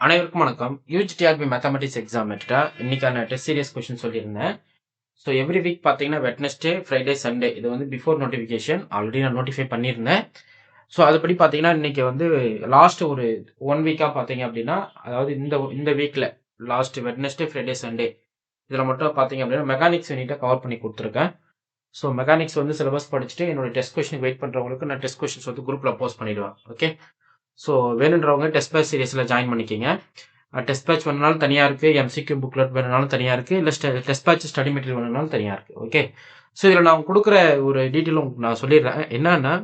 அனைவருக்கும் வணக்கம். UGTRB mathematics எக்ஸாமேட்டரா இன்னைக்கான டெஸ்ட் சீரியஸ் கொஸ்டின் சொல்லியிருந்தேன். ஸோ எவ்ரி வீக் பார்த்தீங்கன்னா வெட்னஸ்டே, ஃப்ரைடே, சண்டே இது வந்து பிஃபோர் நோட்டிஃபிகேஷன் ஆல்ரெடி நான் நோட்டிஃபை பண்ணியிருந்தேன். ஸோ அதுபடி பார்த்தீங்கன்னா இன்னைக்கு வந்து லாஸ்ட் ஒரு 1 வீக்காக பார்த்தீங்க அப்படின்னா, அதாவது இந்த வீக்கில் லாஸ்ட் வெட்னஸ்டே, ஃப்ரைடே, சண்டே இதில் மட்டும் பார்த்தீங்க அப்படின்னா மெக்கானிக்ஸ் யூனிட்டை கவர் பண்ணி கொடுத்துருக்கேன். ஸோ மெக்கானிக்ஸ் வந்து சிலபஸ் படிச்சுட்டு என்னோட டெஸ்ட் கொஸ்டின் வெயிட் பண்ணுறவங்களுக்கு நான் டெஸ்ட் கொஸ்டின்ஸ் வந்து குரூப்பில் போஸ்ட் பண்ணிடுவேன். ஓகே, ஸோ வேணுன்றவங்க டெஸ்ட் பேட்ச் சீரியஸில் ஜாயின் பண்ணிக்கிங்க. டெஸ்ட் பேட்ச் வேணுனாலும் தனியாக இருக்குது, எம்சிக்யூ புக்லெட் வேணுனாலும் தனியாக இருக்குது, இல்லை டெஸ்ட் பேட்ச் ஸ்டடி மெட்டீரியல் வேணுனாலும் தனியாக இருக்குது. ஓகே, ஸோ இதில் நான் கொடுக்குற ஒரு டீட்டெயிலும் நான் சொல்லிடுறேன். என்னன்னா,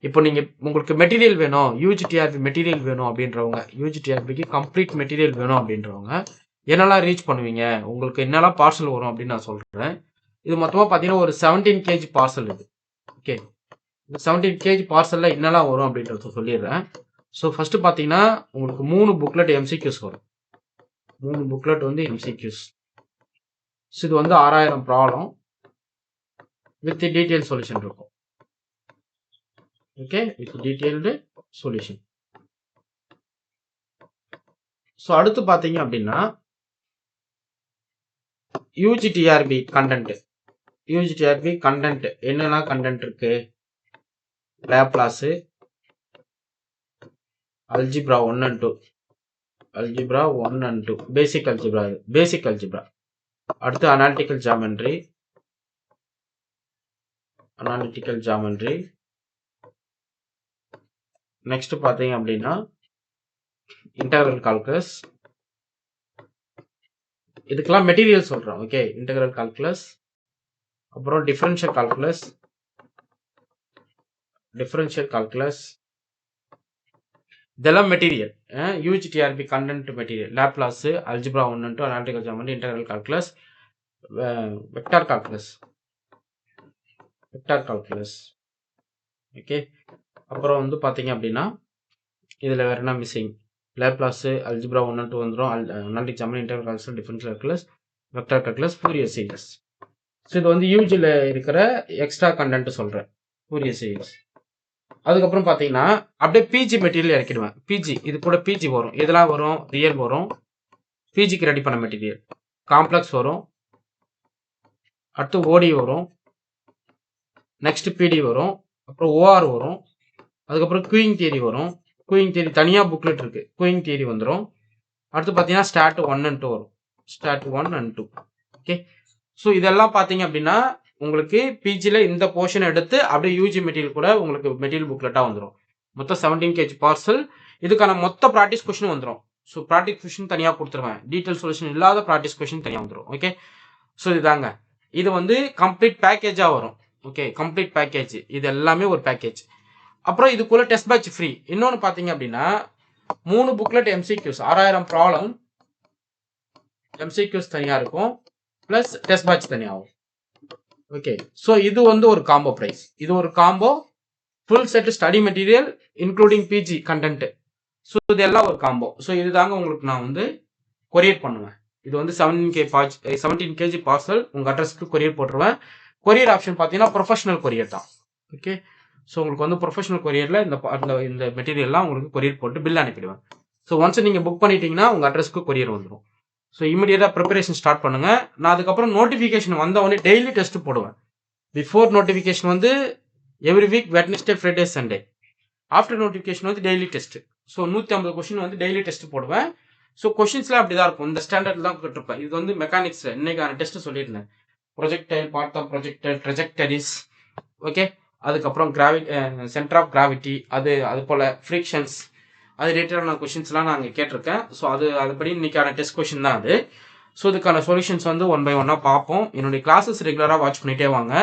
இப்போ நீங்கள் உங்களுக்கு மெட்டீரியல் வேணும், யூஜிடிஆர்பி மெட்டீரியல் வேணும் அப்படின்றவங்க, யூஜிடிஆர்பிக்கு கம்ப்ளீட் மெட்டீரியல் வேணும் அப்படின்றவங்க என்னெல்லாம் ரீச் பண்ணுவீங்க, உங்களுக்கு என்னெல்லாம் பார்சல் வரும் அப்படின்னு நான் சொல்கிறேன். இது மொத்தமாக பார்த்தீங்கன்னா ஒரு 17 கேஜி பார்சல் இது. ஓகே, இந்த 17 கேஜி பார்சலில் என்னெல்லாம் வரும் அப்படின்றத சொல்லிடுறேன். ஸோ ஃபஸ்ட்டு பார்த்தீங்கன்னா உங்களுக்கு 3 புக்லெட் எம்சிக்யூஸ் வரும். 3 புக்லெட் வந்து எம்சிக்யூஸ். ஸோ இது வந்து 6000 ப்ராப்ளம் வித் டீட்டெயில் சொல்யூஷன் இருக்கும். Okay, with detailed solution. So அடுத்து பார்த்தீங்க அப்படின்னா யூஜிடிஆர்பி கண்டென்ட். யூஜிடிஆர்பி கண்டென்ட் என்னெல்லாம் கண்டென்ட் இருக்கு? Laplace, algebra 1 and 2, algebra 1 and 2, basic algebra, basic algebra. அடுத்து அனாலிட்டிக்கல் ஜாமெண்ட்ரி. நெக்ஸ்ட் பார்த்தீங்க அப்படின்னா இன்டெக்ரல் கால்குலஸ். இதுக்கெல்லாம் மெட்டீரியல் சொல்றேன். ஓகே, இன்டெக்ரல் கால்குலஸ், அப்புறம் டிஃபரன்ஷியல் கால்குலஸ் இதெல்லாம் material. UGTRB content material. Laplace, algebra 1 and 2, analytical geometry, integral calculus, vector calculus. Okay, அப்புறம் வந்து பார்த்தீங்க அப்படின்னா இதில் வேற என்ன மிஸ்ஸிங்? லேப்லாஸ், அல்ஜிப்ரா 1 and 2 வந்துடும். Analytic geometry, integral calculus, differential calculus, vector calculus, Fourier series. So இது வந்து யூஜியில் இருக்கிற எக்ஸ்ட்ரா கண்டென்ட் சொல்கிறேன், ஃபோரியர் சீரிஸ். அதுக்கப்புறம் பார்த்தீங்கன்னா அப்படியே பிஜி மெட்டீரியல் இறக்கிடுவேன். பிஜி இது கூட பிஜி வரும். இதெல்லாம் வரும், ரியல் வரும், பிஜிக்கு ரெடி பண்ண மெட்டீரியல். காம்ப்ளெக்ஸ் வரும், அடுத்து ஓடி வரும், நெக்ஸ்ட் பிடி வரும், அப்புறம் ஓஆர் வரும், அதுக்கப்புறம் குயிங் தியரி வரும். குயிங் தியரி தனியாக புக்லெட் இருக்கு, குயிங் தியரி வந்துடும். அடுத்து பார்த்தீங்கன்னா ஸ்டாட் 1 and 2 வரும், ஸ்டாட் 1 and 2. ஓகே, ஸோ இதெல்லாம் பார்த்தீங்க அப்படின்னா உங்களுக்கு பிஜியில் இந்த போர்ஷன் எடுத்து அப்படியே யூஜி மெட்டீரியல் கூட உங்களுக்கு மெட்டீரியல் புக்லெட்டாக வந்துடும். மொத்தம் 17 கேஜி பார்சல். இதுக்கான மொத்த ப்ராக்டிஸ் கொஸ்டின் வந்துடும். ஸோ ப்ராக்டிஸ் கொஸ்டின் தனியாக கொடுத்துருவேன், டீட்டெயில் சொல்யூஷன் இல்லாத ப்ராக்டிஸ் கொஸ்டின் தனியாக வந்துடும். ஓகே, ஸோ இதுதாங்க, இது வந்து கம்ப்ளீட் பேக்கேஜாக வரும். ஓகே, கம்ப்ளீட் பேக்கேஜ், இது எல்லாமே ஒரு பேக்கேஜ். அப்புறம் இதுக்குள்ள டெஸ்ட் பேட்ச் ஃப்ரீ. இன்னொன்று பார்த்தீங்க அப்படின்னா 3 புக்லெட் எம்சிக்யூஸ், 6000 ப்ராப்ளம் எம்சிக்யூஸ் தனியாக இருக்கும், ப்ளஸ் டெஸ்ட் பேட்ச் தனியாகும். ஓகே, ஸோ இது வந்து ஒரு காம்போ ப்ரைஸ். இது ஒரு combo full set study material including PG content. So இதெல்லாம் ஒரு காம்போ. ஸோ இதுதாங்க உங்களுக்கு நான் வந்து கொரியர் பண்ணுவேன். இது வந்து 17 கேஜி பார்சல் உங்கள் அட்ரஸ்க்கு கொரியர் போட்டுருவேன். கொரியர் ஆப்ஷன் பார்த்தீங்கன்னா ப்ரொஃபஷனல் கொரியர் தான். ஓகே, ஸோ உங்களுக்கு வந்து ப்ரொஃபஷனல் கொரியரில் இந்த மெட்டீரியல்லாம் உங்களுக்கு கொரியர் போட்டு பில் அனுப்பிடுவேன். ஸோ ஒன்ஸ் நீங்கள் புக் பண்ணிட்டீங்கன்னா உங்கள் அட்ரஸ்க்கு கொரியர் வந்துடும். ஸோ இமீடியட்டாக ப்ரிப்பரேஷன் ஸ்டார்ட் பண்ணுங்கள். நான் அதுக்கப்புறம் நோட்டிஃபிகேஷன் வந்தவொடனே டெய்லி டெஸ்ட் போடுவேன். பிஃபோர் நோட்டிஃபிகேஷன் வந்து every week Wednesday, Friday, Sunday. After notification வந்து டெய்லி டெஸ்ட். ஸோ 150 கொஸ்டின் வந்து டெய்லி டெஸ்ட் போடுவேன். ஸோ கொஸ்டின்ஸ்லாம் அப்படி தான் இருக்கும், இந்த ஸ்டாண்டர்ட் தான் கேட்டிருப்பேன். இது வந்து மெக்கானிக்ஸில் இன்னைக்கான டெஸ்ட் சொல்லியிருந்தேன். Projectile, part of projector, trajectories. Okay, அதுக்கப்புறம் சென்டர் ஆஃப் கிராவிட்டி, அது போல் ஃப்ரிக்ஷன்ஸ், அது ரிலேட்டடான கொஷின்ஸ்லாம் நான் அங்கே கேட்டிருக்கேன். ஸோ அதுபடி இன்னைக்கான டெஸ்ட் கொஷின் தான் அது. ஸோ இதுக்கான சொல்யூஷன்ஸ் வந்து 1 by 1 பார்ப்போம். என்னுடைய கிளாஸஸ் ரெகுலராக வாட்ச் பண்ணிகிட்டே வாங்க.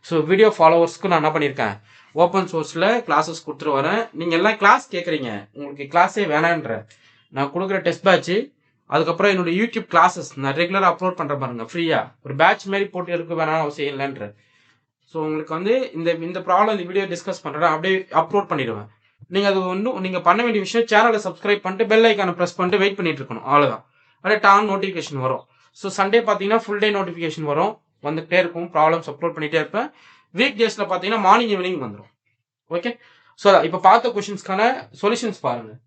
ஸோ வீடியோ ஃபாலோவர்ஸ்க்கு நான் என்ன பண்ணியிருக்கேன், ஓப்பன் சோர்ஸில் கிளாஸஸ் கொடுத்துட்டு வரேன். நீங்கள் எல்லாம் கிளாஸ் கேட்குறீங்க, உங்களுக்கு கிளாஸே வேணான்ற. நான் கொடுக்குற டெஸ்ட் பேட்ச்சு, அதுக்கப்புறம் என்னுடைய யூடியூப் கிளாஸஸ் நான் ரெகுலராக அப்லோட் பண்ணுற பாருங்க, ஃப்ரீயாக ஒரு பேட்ச் மாரி போட்டு எடுக்க வேணாம் அவசியம் இல்லைன்ற. ஸோ உங்களுக்கு வந்து இந்த ப்ராப்ளம் இந்த வீடியோ டிஸ்கஸ் பண்ணுறேன், அப்படியே அப்லோட் பண்ணிடுவேன். நீங்கள் அது ஒன்றும் நீங்கள் பண்ண வேண்டிய விஷயம், சேனலை சப்ஸ்கிரைப் பண்ணிட்டு பெல் ஐக்கானை ப்ரெஸ் பண்ணிட்டு வெயிட் பண்ணிட்டு இருக்கணும், அவ்வளோதான். அப்படியே டான் நோட்டிஃபிகேஷன் வரும். ஸோ சண்டே பார்த்தீங்கன்னா ஃபுல் டே நோட்டிஃபிகேஷன் வரும், வந்துகிட்டே இருக்கும், ப்ராப்ளம்ஸ் அப்லோட் பண்ணிகிட்டே இருப்பேன். வீக் டேஸில் பார்த்தீங்கன்னா மார்னிங் ஈவினிங் வந்துடும். ஓகே, ஸோ இப்போ பார்த்த கொஷின்ஸ்க்கான சொல்யூஷன்ஸ் பாருங்கள்.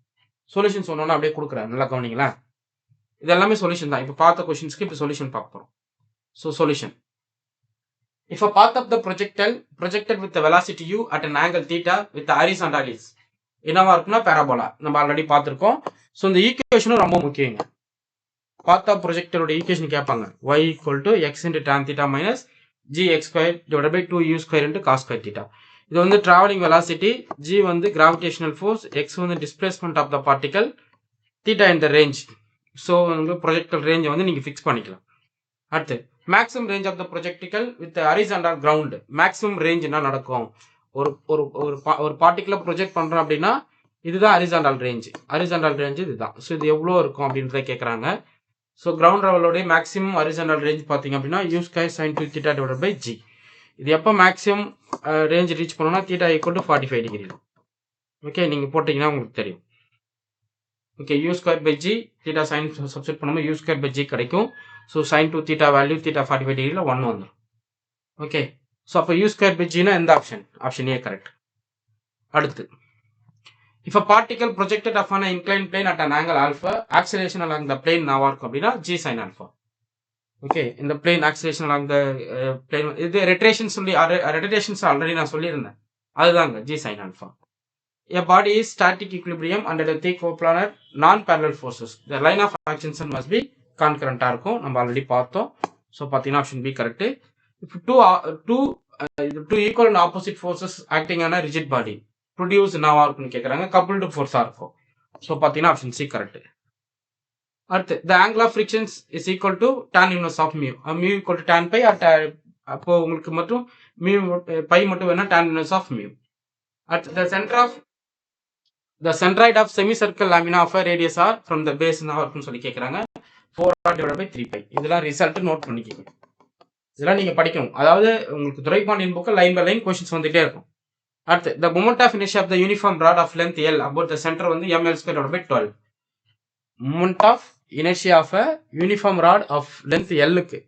சொல்யூஷன் சொன்னோன்னா அப்படியே கொடுக்குறேன், நல்லா கவனிங்களா. இது எல்லாமே சொல்யூஷன் தான். இப்போ பார்த்த கொஸ்டின்ஸ்க்கு இப்போ சொல்யூஷன் பார்க்க போகிறோம். So solution, if a path of the projected with the velocity u at an angle theta with the horizontal is என்னவா இருக்குன்னா பேராபோலா. நம்ம ஆல்ரெடி பார்த்துருக்கோம். ஸோ இந்த ஈக்குவேஷனும் ரொம்ப முக்கியங்க. பாத் ஆஃப் ப்ரொஜெக்டரோட ஈக்குவேஷன் கேட்பாங்க, y = x into tan theta minus gx² divided by 2u square into cos square theta. இது வந்து டிராவலிங் வெலாசிட்டி, g வந்து கிராவிடேஷனல் ஃபோர்ஸ், x வந்து displacement of the particle, theta in the range. So உங்களுக்கு projectile ரேஞ்சை வந்து நீங்கள் fix பண்ணிக்கலாம். அடுத்து maximum range of the projectile with horizontal ground. Maximum range என்ன நடக்கும், ஒரு பார்ட்டிகுலர் ப்ரொஜெக்ட் பண்ணுறோம் அப்படின்னா இதுதான் ஹரிசாண்டல் ரேஞ்ச். ஹரிசாண்டல் ரேஞ்ச் இதுதான். ஸோ இது எவ்வளோ இருக்கும் அப்படின்றத கேட்குறாங்க. ஸோ கிரவுண்ட் லெவலோடைய மேக்ஸிமம் ஹரிசாண்டல் ரேஞ்ச் பார்த்தீங்க அப்படின்னா u² sin 2 theta divided by g. இது எப்போ மேக்ஸிமம் ரேஞ்ச் ரீச் பண்ணோம்னா theta = 45 டிகிரி. ஓகே, நீங்கள் போட்டிங்கன்னா உங்களுக்கு தெரியும். Okay, u² by g theta sin substitute பண்ணும்போது u² by g கிடைக்கும். So sin 2 theta value theta 45 டிகிரியில் 1 வந்துடும். ஓகே, ஸோ அப்போ u² by g னா எந்த ஆப்ஷன்? Option A correct. அடுத்து, if a particle projected upon an inclined plane at an angle alpha, acceleration along the plane என்னவா இருக்கும் அப்படின்னா g sin alpha. ஓகே, இந்த plane acceleration along the plane, இது ரெட்ரேஷன்ஸ் already நான் சொல்லியிருந்தேன், அதுதாங்க g sin alpha. A body is static equilibrium under the thick coplanar non-parallel forces. The line of actions must be concurrent இருக்கும், நம்ம already பார்த்தோம். So பார்த்தீங்கன்னா option B correct. If two equal and opposite forces acting on a rigid body produce என்னவா இருக்குன்னு கேட்குறாங்க, coupled ஃபோர்ஸாக இருக்கும். So பார்த்தீங்கன்னா ஆப்ஷன் சி கரெக்ட். அடுத்து, the angle of frictions is equal to tan inverse of mu. Mu equal to tan phi. அப்போ உங்களுக்கு மட்டும் மியூ பை மட்டும் வேணா tan இன்வர்ஸ் ஆஃப் மியூ. அடுத்து, the centroid of semi circle lamina of radius R from the base என்னவா இருக்குன்னு சொல்லி கேட்குறாங்க, 4r divided by 3π. இதெல்லாம் ரிசல்ட் நோட் பண்ணிக்கோங்க, இதெல்லாம் நீங்கள் படிக்கணும். அதாவது உங்களுக்கு Duraipandian book line by line questions வந்துகிட்டே இருக்கும். அடுத்து, the moment of inertia of the uniform rod of length L about the center வந்து ml² divided by 12. moment of inertia of a uniform rod of length L-க்கு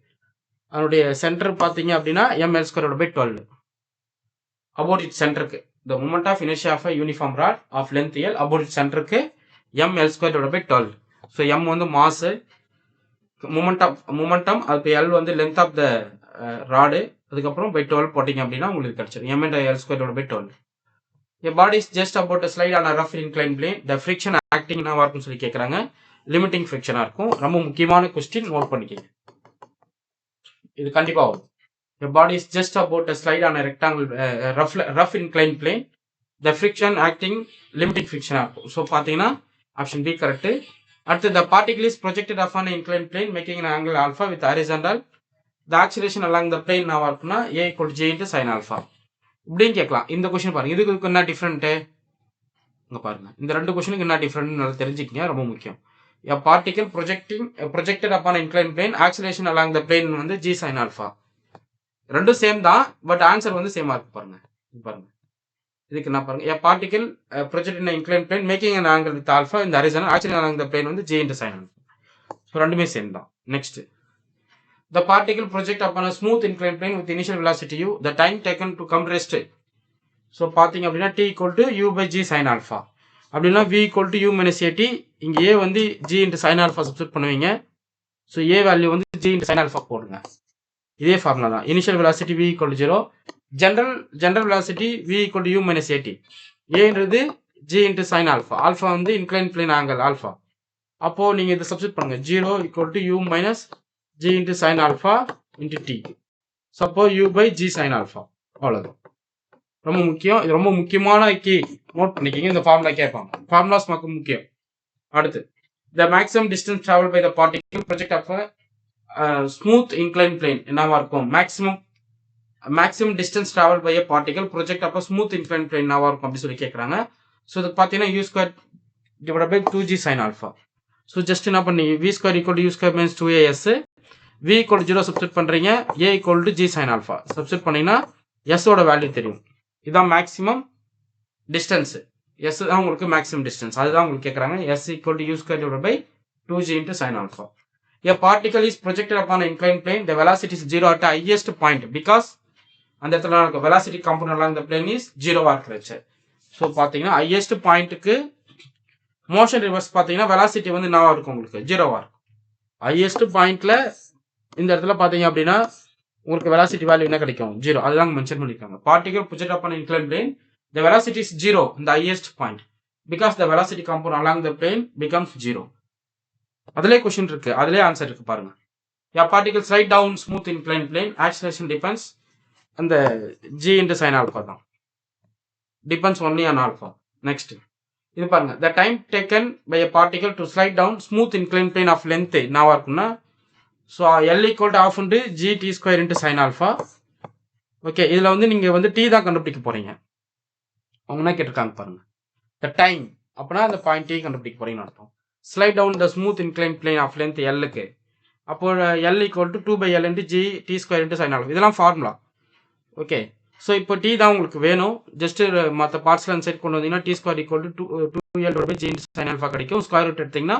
அதனுடைய centre பார்த்தீங்க அப்படின்னா ml² divided by 12. about its centerக்கு, the moment of inertia of a uniform rod of length L about its centerக்கு ml² divided by 12. So m வந்து mass, momentum அது L வந்து length of the rod, அதுக்கப்புறம் by 12 போட்டிங்க அப்படின்னா உங்களுக்கு கிடைச்சிடும் m into L² divided by 12. A body is just about to slide on a rough inclined plane. The friction acting என்னவா இருக்குன்னு சொல்லி கேட்குறாங்க, லிமிட்டிங் ஃப்ரிக்ஷனாக இருக்கும். ரொம்ப முக்கியமான கொஸ்டின், நோட் பண்ணிக்கங்க, இது கண்டிப்பாக வரும். A body is just about to slide on a rectangle rough inclined plane. The friction acting limiting ஃப்ரிக்ஷனாக இருக்கும். ஸோ பார்த்தீங்கன்னா ஆப்ஷன் பி கரெக்ட். அடுத்து, the particle is projected upon an inclined plane making an angle alpha with horizontal. The acceleration along the plane என்னவா இருக்குன்னா a = g into sin alpha. இப்படின்னு கேட்கலாம். இந்த question பாருங்க, இதுக்கு என்ன டிஃப்ரெண்ட்டு இங்கே பாருங்க. இந்த ரெண்டு கொஸ்டினுக்கு என்ன டிஃப்ரெண்ட் தெரிஞ்சுக்கிங்க, ரொம்ப முக்கியம். a particle projected upon an inclined plane, acceleration along the plane வந்து g sin alpha. ரெண்டும் சேம் தான், பட் ஆன்சர் வந்து சேமா இருக்கு பாருங்க. இதுக்கு என்ன பாருங்க, a particle projected in an inclined plane making an angle with alpha in the horizontal, acceleration along the plane வந்து g into sin alpha. So ரெண்டுமே சேம் தான். Next, the particle project upon a smooth inclined plane with initial velocity u, the time taken to come rest. So பார்த்தீங்க அப்படின்னா t = u by g sin alpha. அப்படின்னா v = u minus at. இங்கே a வந்து g into sin alpha substitute பண்ணுவீங்க. So a value வந்து g into sin alpha போடுங்க. இதே formula தான். Initial velocity v = 0, general velocity v = u minus at. ஏன்றது g into sin alpha. Alpha வந்து incline plane angle alpha. அப்போது நீங்கள் இதை சப்ஸ்டிட் பண்ணுங்க, 0 = u minus g into sin alpha into t. Suppose u by g sin alpha. அவ்வளோதான், ரொம்ப முக்கியம். இது ரொம்ப முக்கியமான கீ, நோட் பண்ணிக்கிங்க. இந்த ஃபார்முலா கேட்பாங்க, ஃபார்முலாஸ் நமக்கு முக்கியம். அடுத்து, the maximum distance traveled by the particle project of a smooth inclined plane என்னவா இருக்கும், maximum distance traveled by a particle project of a smooth inclined plane என்னவா இருக்கும் அப்படி சொல்லி கேட்குறாங்க. ஸோ இது பார்த்தீங்கன்னா u² divided by 2g sin alpha. So just என்ன பண்ணி v² = u² minus 2as, v = 0 substitute பண்ணுறீங்க, a = g sin alpha substitute பண்ணிங்கன்னா s ஓட வேல்யூ தெரியும். இதுதான் மேக்ஸிமம் டிஸ்டன்ஸ், s தான் உங்களுக்கு மேக்ஸிமம் டிஸ்டன்ஸ், அதுதான் உங்களுக்கு கேட்குறாங்க. s = u² divided by 2g into sin alpha. A particle is projected upon an inclined plane. The velocity is 0 at the highest point because அந்த இடத்துல velocity component along the plane is 0 ஆ இருக்கிறச்சு. So பார்த்தீங்கன்னா highest பாயிண்ட்டுக்கு motion reverse பார்த்தீங்கன்னா velocity வந்து என்னவா இருக்கும் உங்களுக்கு 0வா இருக்கும். ஹையஸ்ட் பாயிண்ட்ல இந்த இடத்துல பார்த்தீங்க அப்படின்னா உங்களுக்கு வெலாசிட்டி வேல்யூ என்ன கிடைக்கும் 0. அதுதான் மென்ஷன் பண்ணிருக்காங்க. Particle project upon inclined plane the velocity is 0 in the highest point because the velocity component along the plane becomes 0. அதுலயே கொஸ்டின் இருக்கு, அதுலயே ஆன்சர் இருக்கு பாருங்க. A particle slide down smooth inclined plane acceleration depends அந்த g into sin alpha தான். depends only on alpha. next இது பாருங்க, the time taken by a particle to slide down smooth inclined plane of length என்னவா இருக்கும்னா so L equal to half into g t square into sin alpha. Okay, இதில் வந்து நீங்கள் வந்து t தான் கண்டுபிடிக்க போறீங்க. அவங்க என்ன கேட்டிருக்காங்க பாருங்க, the time அப்படின்னா அந்த பாயிண்ட் t கண்டுபிடிக்க போறீங்கன்னு அர்த்தம். Slide down the smooth incline plane of length Lக்கு அப்போ L equal to 2/L into g t square into sin alpha. இதெல்லாம் ஃபார்முலா. ஓகே, ஸோ இப்போ t தான் உங்களுக்கு வேணும். ஜஸ்ட் மற்ற பார்ட்ஸ்லாம் சைட் கொண்டு வந்தீங்கன்னா t square equal to 2L divided by g into sin alpha கிடைக்கும். ஸ்கொயர் ரூட் எடுத்தீங்கன்னா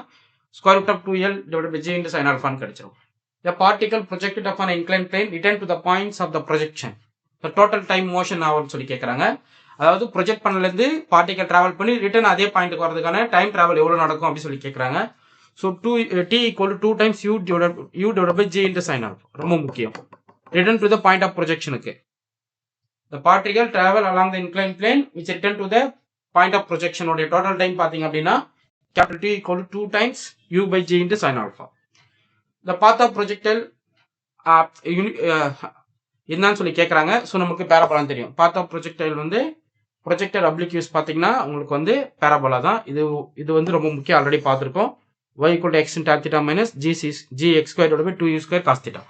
square root of 2L divided by g into sin alpha கிடைச்சிடும். A particle projected upon an inclined plane return to the points of the projection. The total time motion ஆகும்னு சொல்லி கேட்குறாங்க. அதாவது project பண்ணலேருந்து particle travel பண்ணி return அதே பாயிண்ட்டுக்கு வரதுக்கான time travel எவ்வளோ நடக்கும் அப்படின்னு சொல்லி கேட்குறாங்க. So t equal to 2 times u divided by g into sin alpha. ரொம்ப முக்கியம். Return to the point of ப்ரொஜெக்ஷனுக்கு the particle travel along the inclined plane which return to the point of projection உடைய total time பார்த்தீங்க அப்படின்னா capital T equal to 2 times u by g into sin alpha. the path of projectile என்னன்னு சொல்லி கேட்குறாங்க. So நமக்கு பேராபோலான்னு தெரியும். path of projectile வந்து projector அப்ளிக்யூஸ் பார்த்தீங்கன்னா உங்களுக்கு வந்து பேராபோலா தான். இது வந்து ரொம்ப முக்கியம், ஆல்ரெடி பார்த்துருக்கோம். y equal to x into tan theta minus gx square divided by 2u square cos theta.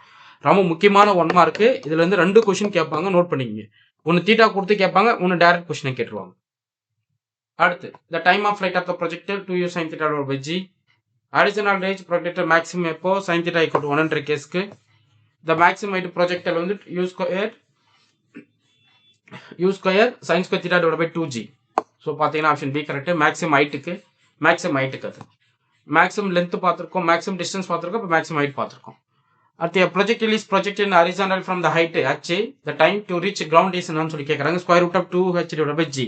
ரொம்ப முக்கியமான 1 மார்க்கு. இதுல இருந்து 2 கொஸ்டின் கேட்பாங்க, நோட் பண்ணிக்கங்க. ஒன்று தீட்டா கொடுத்து கேட்பாங்க, ஒன்று டைரக்ட் கொஸ்டினை கேட்டுருவாங்க. அடுத்து the time of flight of the projectile 2u sin theta divided by g. horizontal range projectile maximum எப்போ sin theta equal to 100 கேஸ்க்கு the maximum height projectile வந்து u square sin square theta divided by 2g. So பார்த்தீங்கன்னா option B correct. Maximum ஹைட்டுக்கு அது maximum length பார்த்துருக்கோம், maximum distance பார்த்துருக்கோம், இப்போ maximum height பார்த்துருக்கோம். அடுத்து projectile is projected in horizontal from the height h. the time to reach ground is என்னன்னு சொல்லி கேட்குறாங்க. Square root of 2h divided by g.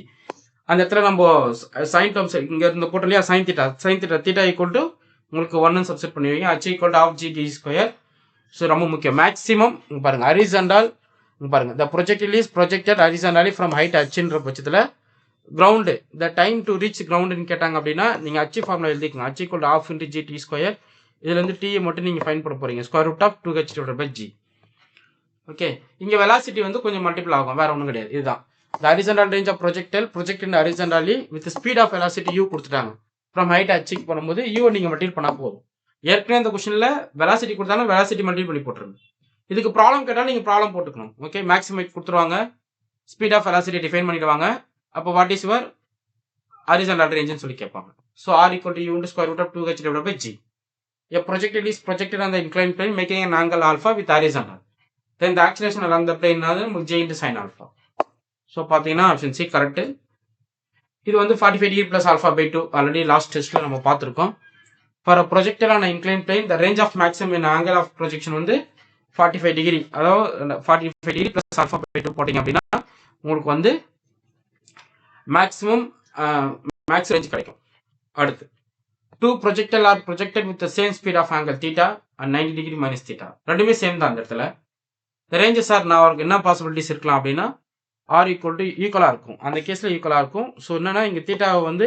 அந்த இடத்துல நம்ம சைன் டேர்ம்ஸ் இங்கே இருந்து போட்டோம் இல்லையா, sin theta theta equal to உங்களுக்கு 1 சப்ஸ்டிட் பண்ணுவீங்க. h equal to half g d square. So ரொம்ப முக்கியம். மேக்ஸிமம் பாருங்க ஹரிசாண்டல் பாருங்க the projectile is projected horizontally from height hன்ற பட்சத்தில் ground the time to reach groundன்னு கேட்டாங்க அப்படின்னா நீங்கள் h ஃபார்முலா எழுதிக்கோங்க. h equal to half into g t square. இதுல இருந்து t மட்டும் நீங்க ஃபைண்ட் பண்ண போறீங்க. Square root of 2h divided by g. Okay, இங்க வெலாசிட்டி வந்து கொஞ்சம் மல்டிபிள் ஆகும், வேற ஒன்றும் கிடையாது. இதுதான் the horizontal range of projectile projected horizontally with the speed of velocity u கொடுத்துட்டாங்க. from height h பண்ணும்போது u நீங்க மல்டிபிள் பண்ணா போதும். ஏற்கனவே இந்த கொஸ்டின்ல வெலாசிட்டி கொடுத்தாலும் வெலாசிட்டி மல்டிபிள் பண்ணி போட்டுருங்க. இதுக்கு ப்ராப்ளம் கேட்டாலும் நீங்க ப்ராப்ளம் போட்டுக்கணும். ஓகே, மேக்ஸிமம் ஹைட் கொடுத்துருவாங்க, ஸ்பீட் ஆஃப் வெலாசிட்டி டிஃபைன் பண்ணிடுவாங்க. அப்போ வாட் இஸ் யுவர் ஹரிசாண்டல் ரேஞ்சுன்னு சொல்லி கேட்பாங்க. So r equal to u into square root of 2h divided by g. A projectile is projected on the inclined plane making an angle alpha with horizontal. Then the acceleration along the plane is j into sin alpha. So பார்த்தீங்கன்னா option C correct. இது வந்து 45 degree plus alpha by 2 already last டெஸ்ட்ல நம்ம பார்த்துருக்கோம். For a projectile on an inclined plane the range of maximum in angle of projection வந்து 45 degree. அதாவது 45 degree plus alpha by 2 போட்டிங்க அப்படின்னா உங்களுக்கு வந்து மேக்ஸிமம் ரேஞ்ச் கிடைக்கும். அடுத்து two projectile are projected with the same speed of angle theta and 90 degree minus theta. ரெண்டுமே same தான் அந்த இடத்துல. the ranges are நான் என்ன பாசிபிலிட்டிஸ் இருக்கலாம் அப்படின்னா r equal to ஈக்குவலா இருக்கும். அந்த கேஸ்ல ஈக்குவலா இருக்கும். ஸோ என்னன்னா இங்க தீட்டாவை வந்து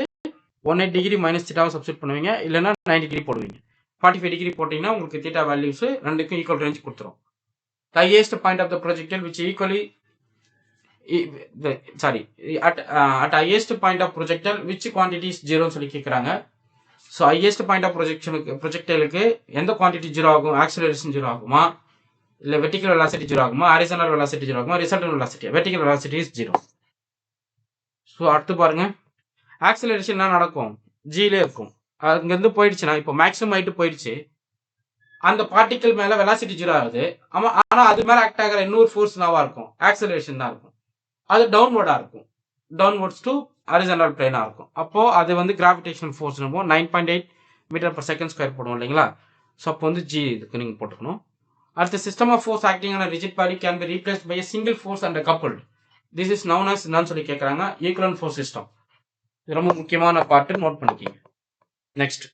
180 டிகிரி மைனஸ் தீட்டாவை சப்ஸ்டிட் பண்ணுவீங்க, இல்லைன்னா 90 டிகிரி போடுவீங்க. 45 டிகிரி போட்டீங்கன்னா உங்களுக்கு தீட்டா வேல்யூஸ் ரெண்டுக்கும் ஈக்குவல் ரேஞ்ச் கொடுத்துரும். the highest point of the projectile which equally at highest point of projectile which quantity is 0 சொல்லி கேட்குறாங்க. ஸோ ஹையஸ்ட் பாயிண்ட் ஆஃப் ப்ரொஜெக்டைலுக்கு எந்த குவான்டிட்டி 0 ஆகும்? ஆக்சிலரேஷன் 0 ஆகுமா, இல்லை வெர்டிகல் வெலாசிட்டி 0 ஆகுமா, ஹரிசாண்டல் வெலாசிட்டி 0 ஆகுமா, resultant velocity? Vertical velocity is 0. So அடுத்து பாருங்க, ஆக்சிலரேஷன் என்ன நடக்கும்? ஜிலே இருக்கும். அங்கேருந்து போயிடுச்சுன்னா இப்போ மேக்ஸிமம் ஹைட்டு போயிடுச்சு, அந்த பார்ட்டிக்கல் மேலே வெலாசிட்டி 0 ஆகுது. ஆனால் அது மேலே ஆக்ட் ஆகிற இன்னொரு ஃபோர்ஸ் என்னவா இருக்கும்? ஆக்சிலரேஷன் தான் இருக்கும். அது டவுன்வர்டாக இருக்கும், டவுன்வர்ட்ஸ் டு ஹரிசாண்டல் பிளேனா இருக்கும். அப்போ அது வந்து கிராவிடேஷனல் ஃபோர்ஸ் நம்ம 9.8 மீட்டர் பர் செகண்ட் ஸ்கொயர் போடுவோம் இல்லைங்களா? ஸோ அப்போ வந்து ஜி இதுக்கு நீங்கள் போட்டுக்கணும். அடுத்த system of force acting on rigid body can be replaced by single force and coupled. This is known as என்னன்னு சொல்லி கேட்குறாங்க, ஈக்குவலன்ட் ஃபோர்ஸ் சிஸ்டம். இது ரொம்ப முக்கியமான பார்ட்டு, நோட் பண்ணிக்கிங்க. Next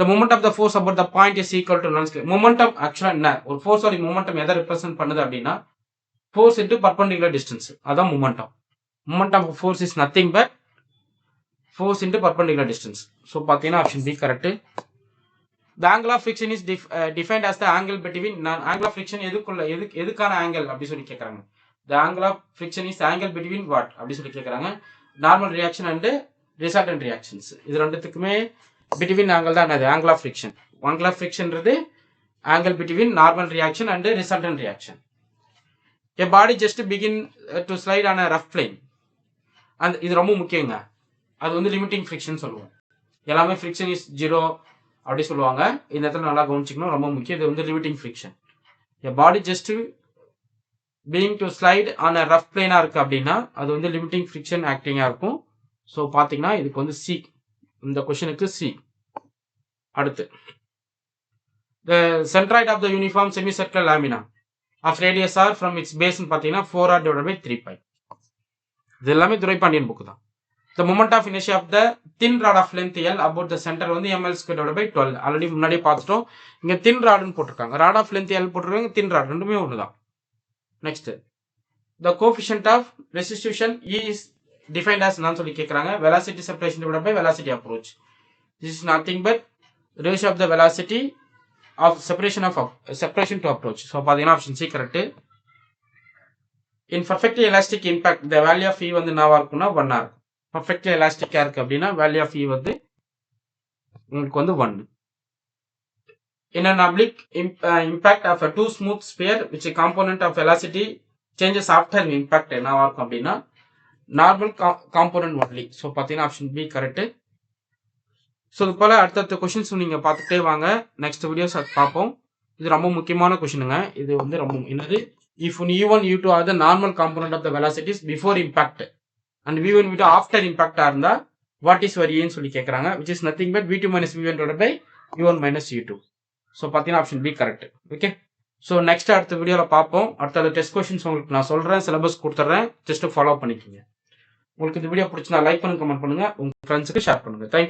the moment of the force about the point is equal to none square. momentum actually என்ன ஒரு force ஓட momentum எதை represent பண்ணுது அப்படின்னா force into perpendicular distance அதான் momentum of force is nothing but force into perpendicular distance. so பாத்தீங்கன்னா option B correct. the angle of friction is defined as the angle between angle of friction எதுக்கான angle அப்படி சொல்லி கேக்குறாங்க. the angle of friction is angle between what அப்படி சொல்லி கேக்குறாங்க. normal reaction and resultant reactions இது ரெண்டுத்துக்குமே between angle தான் என்னது angle of friction. angle of friction ன்றது angle between normal reaction and resultant reaction. a body just begin to slide on a rough plane and இது ரொம்ப முக்கியங்க. அது வந்து limiting friction சொல்லுவோம். எல்லாமே friction is 0 அப்படி சொல்லுவாங்க. இந்த இடத்துல நல்லா கவனிச்சுக்கணும், ரொம்ப முக்கியம். இது வந்து limiting friction. a body just being to slide on a rough plane இருக்கு அப்படின்னா அது வந்து limiting friction acting இருக்கும். ஸோ பார்த்தீங்கன்னா இதுக்கு வந்து C, இந்த கொஸ்டினுக்கு C. அடுத்து the centroid of the uniform semicircular lamina of radius r from its base பார்த்தீங்கன்னா 4r divided by 3 pi. இது எல்லாமே துரைபாண்டியன் புக் தான். the moment of inertia of the thin rod of length L about the center வந்து ml square divided by 12 already முன்னாடியே பார்த்துட்டோம். இங்க thin rodன்னு போட்டிருக்காங்க, rod of length L போட்டிருக்காங்க, thin rod ரெண்டுமே ஒன்று தான். Next the coefficient of restitution E is defined as நான் சொல்லி கேட்குறாங்க. velocity separation divided by velocity approach. this is nothing but ratio of the velocity of separation to approach. so பாத்தீங்கன்னா option C correct. in perfectly elastic impact the value of E வந்து என்னவா இருக்கும்னா 1 இருக்கும். perfectly elastic இருக்கு அப்படின்னா value of E வந்து உங்களுக்கு வந்து 1. in an oblique impact of a two smooth sphere which a component of velocity changes after impact என்னவா இருக்கும் அப்படின்னா நார்மல் காம்போனன்ட் ஒன்லி. ஸோ பார்த்தீங்கன்னா ஆப்ஷன் பி கரெக்ட். ஸோ இது போல் அடுத்தடுத்த கொஷின்ஸ் நீங்கள் பார்த்துட்டே வாங்க. நெக்ஸ்ட் வீடியோஸ் அது பார்ப்போம். இது ரொம்ப முக்கியமான கொஷினுங்க. இது வந்து ரொம்ப என்னது if u1 u2 are the normal component of the velocities before impact and v1 v2 after இம்பாக்டாக இருந்தால் வாட் இஸ் வர் ஏன்னு சொல்லி கேட்குறாங்க. Which is nothing but v2 minus v1 divided by v1 minus u2. So பார்த்தீங்கன்னா option B correct. Okay, so next அடுத்த வீடியோவில் பார்ப்போம். அடுத்த டெஸ்ட் கொஷின்ஸ் உங்களுக்கு நான் சொல்கிறேன், சிலபஸ் கொடுத்துட்றேன், ஜஸ்ட் ஃபாலோ பண்ணிக்கோங்க. உங்களுக்கு இந்த வீடியோ பிடிச்சினா லைக் பண்ணுங்க, கமெண்ட் பண்ணுங்க, உங்க ஃப்ரெண்ட்ஸுக்கு ஷேர் பண்ணுங்க. தேங்க்யூ.